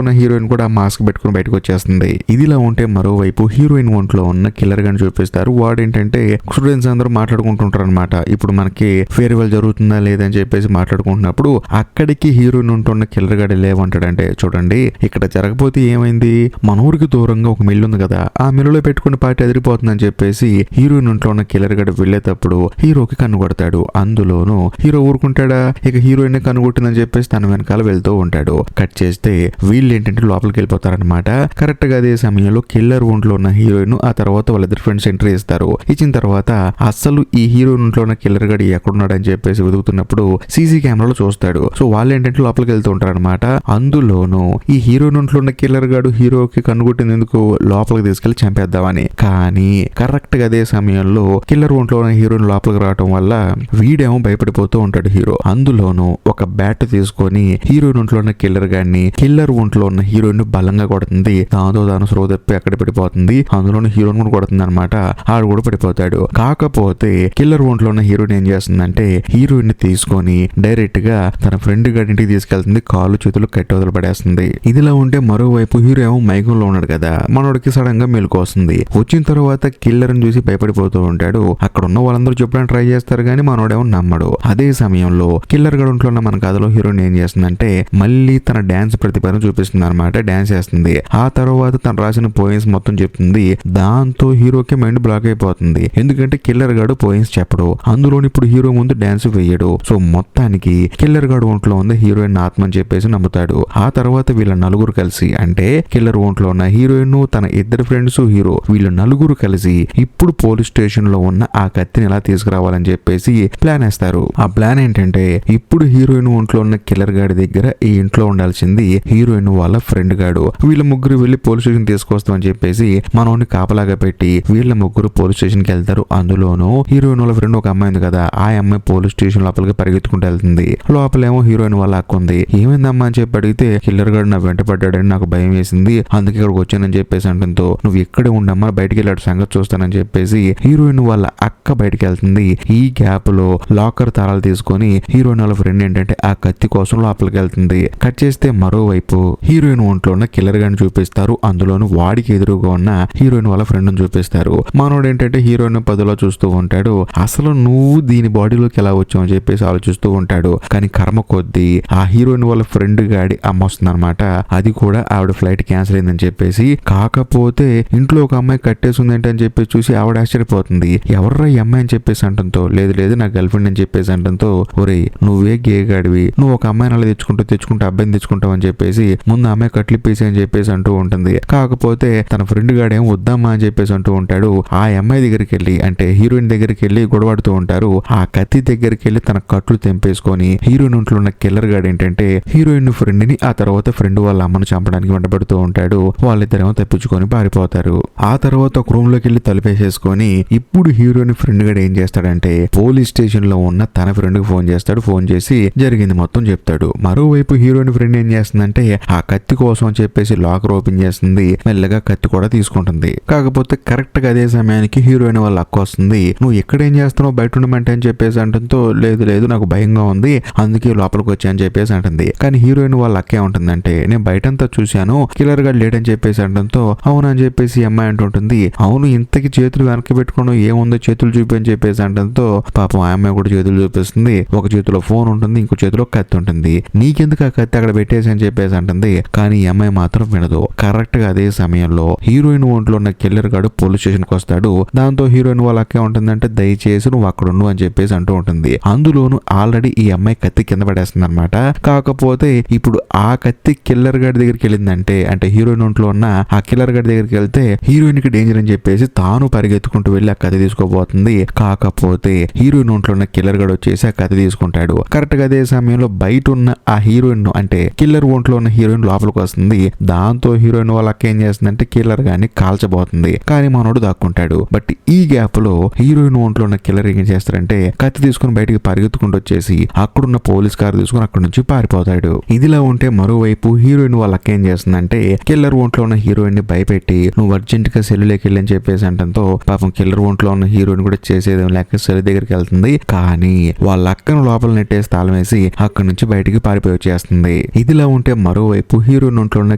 ఉన్న హీరోయిన్ కూడా మాస్క్ పెట్టుకుని బయటకు వచ్చేస్తుంది. ఇదిలా ఉంటే మరోవైపు హీరోయిన్ ఒంట్లో ఉన్న కిల్లర్ గాని చూపిస్తారు. వాడేంటంటే స్టూడెంట్స్ అందరూ మాట్లాడుకుంటుంటారు అనమాట. ఇప్పుడు మనకి ఫేర్వెల్ జరుగుతుందా లేదని చెప్పేసి మాట్లాడుకుంటున్నప్పుడు అక్కడికి హీరోయిన్ ఉంటున్న కిల్లర్ గాడు లేవంటాడంటే, చూడండి ఇక్కడ జరగపోతే ఏమైంది, మన ఊరికి దూరంగా ఒక మిల్లు ఉంది కదా, ఆ మిల్లులో పెట్టుకుని పార్టీ ఎదిరిపోతుందని చెప్పేసి హీరోయిన్ ఇంట్లో ఉన్న కిల్లర్ గడు వెళ్లేటప్పుడు హీరోకి కన్ను కొడతాడు. అందులోనూ హీరో ఊరుకుంటాడా, ఇక హీరోయిన్ కన్ను కొట్టిందని చెప్పేసి తన వెనకాల వెళ్తూ ఉంటాడు. కట్ చేస్తే వీళ్ళు ఏంటంటే లోపలికి వెళ్ళిపోతారనమాట. కరెక్ట్ గా అదే సమయంలో కిల్లర్ ఒంట్లో ఉన్న హీరోయిన్ ఆ తర్వాత వాళ్ళిద్దరు ఫ్రెండ్స్ ఎంట్రీ ఇస్తారు. ఇచ్చిన తర్వాత అసలు ఈ హీరోయిన్ ఇంట్లో ఉన్న కిల్లర్ గడు ఎక్కడున్నాడు అని చెప్పేసి వెతుకుతున్నప్పుడు సీసీ కెమెరాలో చూస్తాడు. సో వాళ్ళు ఏంటంటే లోపలికి వెళ్తూ ఉంటారు అనమాట. అందులోనూ ఈ హీరోయిన్ ఇంట్లో ఉన్న కిల్లర్ గాడు హీరోకి కన్నుగుట్టింది ఎందుకు, లోపలికి తీసుకెళ్లి చంపేద్దామని. కానీ కరెక్ట్ గా అదే సమయంలో కిల్లర్ ఒంట్లో ఉన్న హీరోయిన్ లోపలికి రావడం వల్ల వీడేమో భయపడిపోతూ ఉంటాడు హీరో. అందులోనూ ఒక బ్యాట్ తీసుకొని హీరోయిన్ ఒంట్లో ఉన్న కిల్లర్ గాడిని కిల్లర్ ఒంట్లో ఉన్న హీరోయిన్ బలంగా కొడుతుంది. దాంతో తాను స్రో తప్పి అక్కడ పడిపోతుంది. అందులోనూ హీరోయిన్ కూడా కొడుతుంది అనమాట. ఆడు కూడా పడిపోతాడు. కాకపోతే కిల్లర్ ఒంట్లో ఉన్న హీరోయిన్ ఏం చేస్తుందంటే హీరోయిన్ ని తీసుకొని డైరెక్ట్ గా తన ఫ్రెండ్ గారి ఇంటికి తీసుకెళ్తుంది. కాళ్ళు చేతులు కట్టి వదిలి పడేస్తుంది. ఇదిలా ఉంటే మరోవైపు హీరో ఏమో మైకంలో ఉన్నాడు కదా, మనోడికి సడన్ గా మెలకు వస్తుంది. వచ్చిన తర్వాత కిల్లర్ ని చూసి భయపడిపోతూ ఉంటాడు. అక్కడ ఉన్న వాళ్ళందరూ చెప్పడానికి ట్రై చేస్తారు కానీ మనోడేమో నమ్మడు. అదే సమయంలో కిల్లర్ గడు ఉంటున్న మన కథలో హీరోయిన్ ఏం చేస్తుందంటే మళ్ళీ తన డాన్స్ ప్రతిభను చూపిస్తుంది అనమాట. డాన్స్ చేస్తుంది. ఆ తర్వాత తను రాసిన పోయిన్స్ మొత్తం చెప్తుంది. దాంతో హీరోకి మైండ్ బ్లాక్ అయిపోతుంది. ఎందుకంటే కిల్లర్ గాడు పోయిన్స్ చెప్పడు. అందులోని ఇప్పుడు హీరో ముందు డాన్స్ వేయడు. సో మొత్తానికి కిల్లర్ గాడు ఒంట్లో ఉంది హీరోయిన్ ఆత్మ అని చెప్పేసి నమ్ముతాడు. ఆ తర్వాత వీళ్ళ నలుగురు కలిసి అంటే కిల్లర్ ఒంట్లో ఉన్న హీరోయిన్, తన ఇద్దరు ఫ్రెండ్స్, హీరో వీళ్ళు నలుగురు కలిసి ఇప్పుడు పోలీస్ స్టేషన్ లో ఉన్న ఆ కత్తిని ఎలా తీసుకురావాలని చెప్పేసి ప్లాన్ వేస్తారు. ఆ ప్లాన్ ఏంటంటే ఇప్పుడు హీరోయిన్ ఒంట్లో ఉన్న కిల్లర్ గాడి దగ్గర ఈ ఇంట్లో ఉండాల్సింది హీరోయిన్ వాళ్ళ ఫ్రెండ్ గాడు. వీళ్ళ ముగ్గురు వెళ్లి పోలీస్ స్టేషన్ తీసుకొస్తామని చెప్పేసి మనోని కాపలాగా పెట్టి వీళ్ళ ముగ్గురు పోలీస్ స్టేషన్ కి వెళ్తారు. అందులోనూ హీరోయిన్ వాళ్ళ ఫ్రెండ్ ఒక అమ్మాయి ఉంది కదా, ఆ అమ్మాయి పోలీస్ స్టేషన్ లోపలికి పరిగెత్తుకుంటూ వెళ్తుంది. లోపలేమో హీరోయిన్ వాళ్ళ అక్క ఉంది. ఏమైందమ్మా అని చెప్పి అడిగితే కిల్లర్ గాడు నా వెంట పడ్డాడని నాకు భయం వేసింది, అందుకే ఇక్కడికి వచ్చానని చెప్పేసి అంటంతో నువ్వు ఇక్కడే ఉండమ్మా, బయటికి వెళ్ళాడు సంగతి చూస్తానని చెప్పేసి హీరోయిన్ వాళ్ళ అక్క బయటికి వెళ్తుంది. ఈ గ్యాప్ లో లాకర్ తాళాలు తీసుకొని హీరోయిన్ వాళ్ళ ఫ్రెండ్ ఏంటంటే ఆ కత్తి కోసం లోపలికి వెళ్తుంది. కట్ చేస్తే మరోవైపు హీరోయిన్ ఒంట్లో ఉన్న కిల్లర్ గాని చూపిస్తారు. అందులోను వాడికి ఎదురుగా ఉన్న హీరోయిన్ వాళ్ళ ఫ్రెండ్ ని చూపిస్తారు. మనోడు ఏంటంటే హీరోయిన్ పదిలో చూస్తూ ఉంటాడు. అసలు నువ్వు దీని బాడీలోకి ఎలా వచ్చావు అని చెప్పేసి ఆలోచిస్తూ ఉంటాడు. కానీ కర్మ కొద్దీ ఆ హీరోయిన్ వాళ్ళ ఫ్రెండ్ గాడి అమ్మ వస్తుంది అనమాట. అది కూడా ఆవిడ ఫ్లైట్ క్యాన్సిల్ అయిందని చెప్పేసి. కాకపోతే ఇంట్లో ఒక అమ్మాయి కట్టేసింది ఏంటని చెప్పేసి చూసి ఆవిడ ఆశ్చర్యపోతుంది. ఎవర్రా ఈ అమ్మాయి అని చెప్పేసి అంటంతో లేదు లేదు నా గర్ల్ ఫ్రెండ్ అని చెప్పేసి అంటంతో ఒరే నువ్వే గే గాడివి, నువ్వు ఒక అమ్మాయిని అలా తెచ్చుకుంటూ అబ్బాయిని తెచ్చుకుంటావు అని చెప్పేసి ముందు అమ్మాయి కట్లిప్పేసి అని చెప్పేసి అంటూ ఉంటుంది. కాకపోతే తన ఫ్రెండ్ గాడేమో వద్దమ్మా అని చెప్పేసి అంటూ ఉంటాడు. ఆ అమ్మాయి దగ్గరికి వెళ్ళి అంటే హీరోయిన్ దగ్గరికి వెళ్ళి గొడవడుతూ ఉంటారు. ఆ కత్తి దగ్గరికి వెళ్ళి తన కట్లు తెంపేసుకొని హీరోయిన్ ఇంట్లో ఉన్న కిల్లర్ గాడు ఏంటంటే హీరోయిన్ ఫ్రెండ్ ని ఆ తర్వాత ఫ్రెండ్ వాళ్ళ అమ్మను చంపడానికి వెంటబడుతూ ఉంటాడు. వాళ్ళిద్దరేమో తప్పించుకొని పారిపోతారు. ఆ తర్వాత ఒక రూమ్ లోకి వెళ్ళి తలుపేసేసుకొని ఇప్పుడు హీరోయిన్ ఫ్రెండ్ గాడు ఏం చేస్తాడంటే పోలీస్ స్టేషన్ లో ఉన్న తన ఫ్రెండ్ కి ఫోన్ చేస్తాడు. ఫోన్ చేసి జరిగింది మొత్తం చెప్తాడు. మరోవైపు హీరోయిన్ ఫ్రెండ్ ఏం చేస్తుందంటే ఆ కత్తి కోసం అని చెప్పేసి లాకర్ ఓపెన్ చేస్తుంది. మెల్లగా కత్తి కూడా తీసుకుంటుంది. కాకపోతే కరెక్ట్ గా అదే సమయానికి హీరోయిన్ వాళ్ళ అక్క వస్తుంది. నువ్వు ఎక్కడేం చేస్తున్నావు బయట ఉండమంటే అని చెప్పేసి అంటంతో లేదు లేదు నాకు భయంగా ఉంది అందుకే లోపలికి వచ్చా అని చెప్పేసి అంటుంది. కానీ హీరోయిన్ వాళ్ళ అక్కే ఉంటుందంటే నేను బయటంతా చూశాను కిల్లర్ గా లేడని చెప్పేసి అంటంతో అవునని చెప్పేసి అమ్మాయి అంటుంటుంది. అవును ఇంతకి చేతులు వెనక్కి పెట్టుకోవడం ఏముందో చేతులు చూపి అని చెప్పేసి అంటంతో పాపం ఆ అమ్మాయి కూడా చేతులు చూపిస్తుంది. ఒక చేతిలో ఫోన్ ఉంటుంది, ఇంకో చేతిలో కత్తి ఉంటుంది. నీకెందుకు ఆ కత్తి అక్కడ పెట్టేసి అని చెప్పేసి అంటుంది. కానీ ఈ అమ్మాయి మాత్రం వినదు. కరెక్ట్ గా అదే సమయంలో హీరోయిన్ ఒంట్లో ఉన్న కిల్లర్ గాడు పోలీస్ స్టేషన్ కి వస్తాడు. దాంతో హీరోయిన్ వాళ్ళ అక్కే ఉంటుందంటే దయచేసి నువ్వు అక్కడ ఉండు అని చెప్పేసి అంటూ ఉంటుంది. అందులోను ఆల్రెడీ ఈ అమ్మాయి కత్తి కింద పడేస్తుంది అనమాట. కాకపోతే ఇప్పుడు ఆ కత్తి కిల్లర్ గాడి దగ్గరికి వెళ్ళిందంటే అంటే హీరోయిన్ ఒంట్లో ఉన్న ఆ కిల్లర్ గాడి దగ్గరికి వెళ్తే హీరోయిన్ కి డేంజర్ అని చెప్పేసి తాను పరిగెత్తుకుంటూ వెళ్ళి ఆ కత్తి తీసుకోబోతుంది. కాకపోతే హీరోయిన్ ఒంట్లో ఉన్న కిల్లర్ గాడు వచ్చేసి ఆ కత్తి తీసుకుంటాడు. కరెక్ట్ గా అదే సమయంలో బయట ఉన్న ఆ హీరోయిన్ అంటే కిల్లర్ ఒంట్లో ఉన్న హీరోయిన్ లోపలికి వస్తుంది. దాంతో హీరోయిన్ వాళ్ళ అక్క ఏం చేస్తుందంటే కిల్లర్ గాని కాల్చబోతుంది. కానీ మనోడు దాక్కుంటాడు. బట్ ఈ గ్యాప్ లో హీరోయిన్ ఒంట్లో ఉన్న కిల్లర్ ఏం చేస్తారంటే కత్తి తీసుకుని బయటికి పరిగెత్తుకుంటూ వచ్చేసి అక్కడున్న పోలీస్ కార్ తీసుకుని అక్కడి నుంచి పారిపోతాడు. ఇదిలా ఉంటే మరోవైపు హీరోయిన్ వాళ్ళ అక్క ఏం చేస్తుందంటే కిల్లర్ ఒంట్లో ఉన్న హీరోయిన్ ని భయపెట్టి నువ్వు అర్జెంట్ గా సెల్లులోకి వెళ్ళని చెప్పేసి అంటంతో పాపం కిల్లర్ ఒంట్లో ఉన్న హీరోయిన్ కూడా చేసేదేం లేక సెల్ దగ్గరికి వెళ్తుంది. కానీ వాళ్ళ అక్కను లోపల నెట్టేసి తాళం వేసి అక్కడి నుంచి బయటికి పారిపోయి వచ్చేస్తుంది. ఇదిలా ఉంటే మరోవైపు హీరోయిన్ ఒంట్లో ఉన్న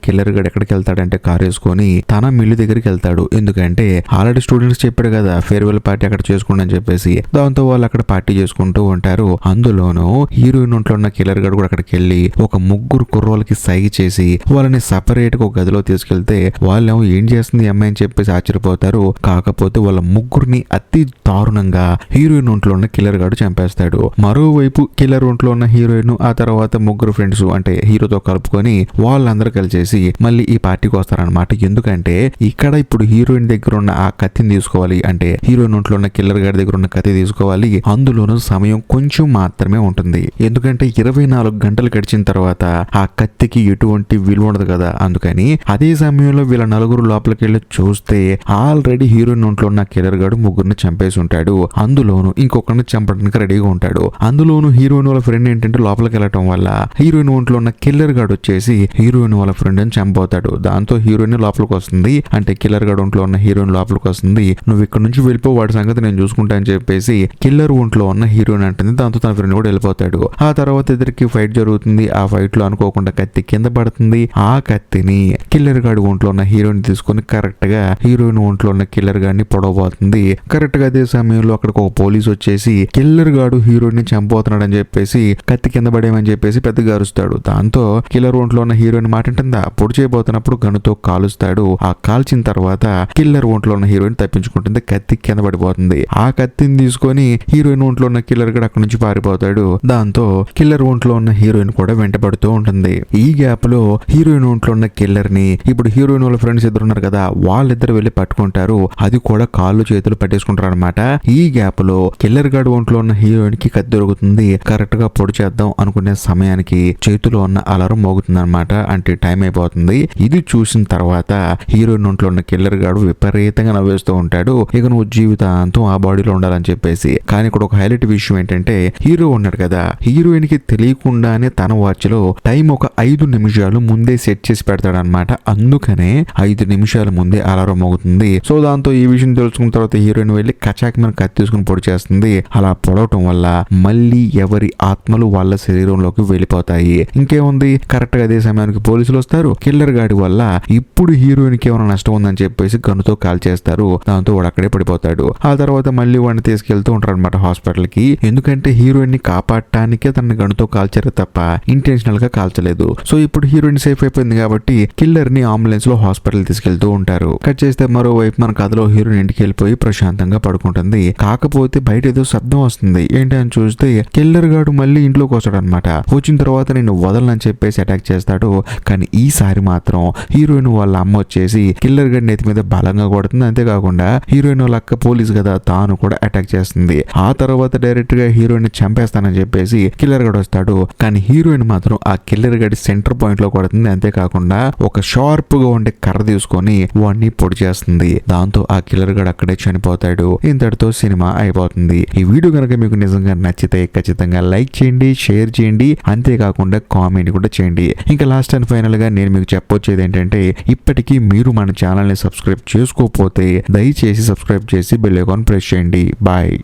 కిల్లర్ గడ్ ఎక్కడికి వెళ్తాడంటే కారు వేసుకొని తన మిల్లు దగ్గరికి వెళ్తాడు. ఎందుకంటే ఆల్రెడీ స్టూడెంట్స్ చెప్పాడు కదా ఫేర్వెల్ పార్టీ అక్కడ చేసుకోండి అని చెప్పేసి. దాంతో వాళ్ళు అక్కడ పార్టీ చేసుకుంటూ ఉంటారు. అందులోనూ హీరోయిన్ ఒంట్లో ఉన్న కిల్లర్ గడ్ కూడా అక్కడికి వెళ్ళి ఒక ముగ్గురు కుర్రోళ్ళకి సైగ చేసి వాళ్ళని సపరేట్ గా ఒక గదిలో తీసుకెళ్తే వాళ్ళేమో ఏం చేస్తుంది ఈ అమ్మాయి అని చెప్పేసి ఆశ్చర్యపోతారు. కాకపోతే వాళ్ళ ముగ్గురిని అతి దారుణంగా హీరోయిన్ ఒంట్లో ఉన్న కిల్లర్ గాడు చంపేస్తాడు. మరోవైపు కిల్లర్ ఒంట్లో ఉన్న హీరోయిన్ ఆ తర్వాత ముగ్గురు ఫ్రెండ్స్ అంటే హీరోతో కలుపుకొని వాళ్ళందరూ కలిసేసి మళ్ళీ ఈ పార్టీకి వస్తారనమాట. ఎందుకంటే ఇక్కడ ఇప్పుడు హీరోయిన్ దగ్గర ఉన్న ఆ కత్తిని తీసుకోవాలి, అంటే హీరోయిన్ ఒంట్లో ఉన్న కిల్లర్ గాడి దగ్గర ఉన్న కత్తి తీసుకోవాలి. అందులోనూ సమయం కొంచెం మాత్రమే ఉంటుంది. ఎందుకంటే 24 గంటలు గడిచిన తర్వాత ఆ కత్తికి ఎటువంటి విలువ ఉండదు కదా. అందుకని అదే సమయంలో వీళ్ళ నలుగురు లోపలికి వెళ్ళి చూస్తే ఆల్రెడీ హీరోయిన్ ఒంట్లో ఉన్న కిల్లర్ గాడు ముగ్గురిని చంపేసి ఉంటాడు. అందులోనూ ఇంకొకరిని చంపడానికి రెడీగా ఉంటాడు. అందులోనూ హీరోయిన్ వాళ్ళ ఫ్రెండ్ ఏంటంటే లోపలికి వెళ్ళటం వల్ల హీరోయిన్ ఒంట్లో ఉన్న కిల్లర్ గాడు వచ్చేసి హీరోయిన్ వాళ్ళ ఫ్రెండ్ అని చంపవుతాడు. దాంతో హీరోయిన్ లోపలికి వస్తుంది, అంటే కిల్లర్ గాడు ఒంట్లో ఉన్న హీరోయిన్ లోపలికి వస్తుంది. నువ్వు ఇక్కడ నుంచి వెళ్ళిపో, వాడి సంగతి నేను చూసుకుంటా అని చెప్పేసి కిల్లర్ ఒంట్లో ఉన్న హీరోయిన్ అంటుంది. దాంతో తన ఫ్రెండ్ కూడా వెళ్ళిపోతాడు. ఆ తర్వాత ఇద్దరికి ఫైట్ జరుగుతుంది. ఆ ఫైట్ లో అనుకోకుండా కత్తి కింద పడుతుంది. ఆ కత్తిని కిల్లర్ గాడి ఒంట్లో ఉన్న హీరోయిన్ తీసుకొని కరెక్ట్ గా హీరోయిన్ ఒంట్లో ఉన్న కిల్లర్ గాడిని పొడవబోతుంది. కరెక్ట్ గా అదే సమయంలో అక్కడికి ఒక పోలీస్ వచ్చేసి కిల్లర్ గాడు హీరోయిన్ ని చంపబోతున్నాడు అని చెప్పేసి కత్తి కింద పడేయమని చెప్పేసి పెద్దగా అరుస్తాడు. దాంతో కిల్లర్ ఒంట్లో ఉన్న హీరోయిన్ మాట ఉంటుందా పొడి చేయబోతున్నప్పుడు గనుతో కాలుస్తాడు. ఆ కాల్చిన తర్వాత కిల్లర్ ఒంట్లో ఉన్న హీరోయిన్ తప్పించుకుంటుంది, కత్తి కింద పడిపోతుంది. ఆ కత్తిని తీసుకొని హీరోయిన్ ఒంట్లో ఉన్న కిల్లర్ గడు అక్కడి నుంచి పారిపోతాడు. దాంతో కిల్లర్ ఒంట్లో ఉన్న హీరోయిన్ కూడా వెంటబడుతూ ఉంటుంది. ఈ గ్యాప్ లో హీరోయిన్ ఒంట్లో ఉన్న కిల్లర్ ని ఇప్పుడు హీరోయిన్ వాళ్ళ ఫ్రెండ్స్ ఇద్దరు ఉన్నారు కదా వాళ్ళిద్దరు వెళ్లి పట్టుకుంటారు. అది కూడా కాళ్ళు చేతులు పట్టేసుకుంటారు అనమాట. ఈ గ్యాప్ లో కిల్లర్ గాడు ఒంట్లో ఉన్న హీరోయిన్ కి కత్తి దొరుకుతుంది. కరెక్ట్ గా పొడి చేద్దాం అనుకునే సమయానికి చేతిలో ఉన్న అలారం మోగుతుంది అనమాట. అంటే టైం అయిపోతుంది. ఇది చూసిన తర్వాత హీరోయిన్ ఒంట్లో ఉన్న కిల్లర్ గాడు విపరీతంగా నవ్వేస్తూ ఉంటాడు. ఇక నువ్వు జీవితాంతం ఆ బాడీలో ఉండాలని చెప్పేసి. కానీ ఇక్కడ ఒక హైలైట్ విషయం ఏంటంటే హీరో ఉన్నాడు కదా హీరోయిన్ కి తెలియకుండానే తన వాచ్ లో టైం ఒక 5 నిమిషాలు ముందే సెట్ చేసి పెడతాడు అనమాట. అందుకనే 5 నిమిషాల ముందే అలారం మోగుతుంది. సో దాంతో ఈ విషయం తెలుసుకున్న తర్వాత హీరోయిన్ వెళ్ళి కచాక్ మీద కత్తి తీసుకుని పొడి చేస్తుంది. అలా పొడవటం వల్ల మళ్ళీ ఎవరి ఆత్మలు వాళ్ళ శరీరంలోకి వెళ్ళిపోతాయి. ఇంకేముంది కరెక్ట్ గా అదే సమయానికి పోలీసులు వస్తారు. కిల్లర్ గాడి వల్ల ఇప్పుడు హీరోయిన్ కి ఏమైనా నష్టం ఉందని చెప్పేసి గన్నుతో కాల్ చేస్తారు. దాంతో వాడు అక్కడే పడిపోతాడు. ఆ తర్వాత మళ్ళీ వాడిని తీసుకెళ్తూ ఉంటారు అనమాట హాస్పిటల్ కి. ఎందుకంటే హీరోయిన్ ని కాపాడటానికే తన గన్నుతో కాల్చారు తప్ప ఇంటెన్షనల్ గా కాల్చలేదు. సో ఇప్పుడు హీరోయిన్ సేఫ్ అయిపోయింది కాబట్టి కిల్లర్ ని అంబులెన్స్ లో హాస్పిటల్ తీసుకెళ్తూ ఉంటారు. కట్ చేస్తే మరోవైపు మన కథలో హీరోయిన్ ఇంటికి వెళ్ళిపోయి ప్రశాంతంగా పడుకుంటుంది. కాకపోతే బయట ఏదో శబ్దం వస్తుంది. ఏంటి అని చూస్తే కిల్లర్ గాడు మళ్ళీ ఇంట్లోకి వస్తాడు అనమాట. వచ్చిన తర్వాత నేను వదలనని చెప్పేసి అటాక్ చేస్తాడు. కానీ ఈసారి మాత్రం హీరోయిన్ వాళ్ళ అమ్మ వచ్చేసి కిల్లర్ గడి నెత్తి మీద బలంగా కొడుతుంది. అంతేకాకుండా హీరోయిన్ వాళ్ళ అక్క పోలీస్ కదా తాను కూడా అటాక్ చేస్తుంది. ఆ తర్వాత డైరెక్ట్ గా హీరోయిన్ చంపేస్తానని చెప్పేసి కిల్లర్ గడు వస్తాడు. కానీ హీరోయిన్ మాత్రం ఆ కిల్లర్ గడి సెంటర్ పాయింట్ లో కొడుతుంది. అంతేకాకుండా ఒక షార్ప్ గా ఉండే కర్ర తీసుకొని వాడిని పొడి చేస్తుంది. దాంతో ఆ కిల్లర్ గడు అక్కడే చనిపోతాడు. ఇంతటితో సినిమా అయిపోతుంది. ఈ వీడియో కనుక మీకు నిజంగా నచ్చితే ఖచ్చితంగా లైక్ చేయండి, షేర్ చేయండి, అంతేకాకుండా కామెంట్ కూడా చేయండి. ఇంకా లాస్ట్ అండ్ ఫైనల్ గా నేను మీకు చెప్పొచ్చేది ఏంటంటే ఇప్పటికీ మీరు మన ఛానల్ ని సబ్స్క్రైబ్ చేసుకోకపోతే దయచేసి సబ్స్క్రైబ్ చేసి బెల్ ఐకాన్ ప్రెస్ చేయండి. బాయ్.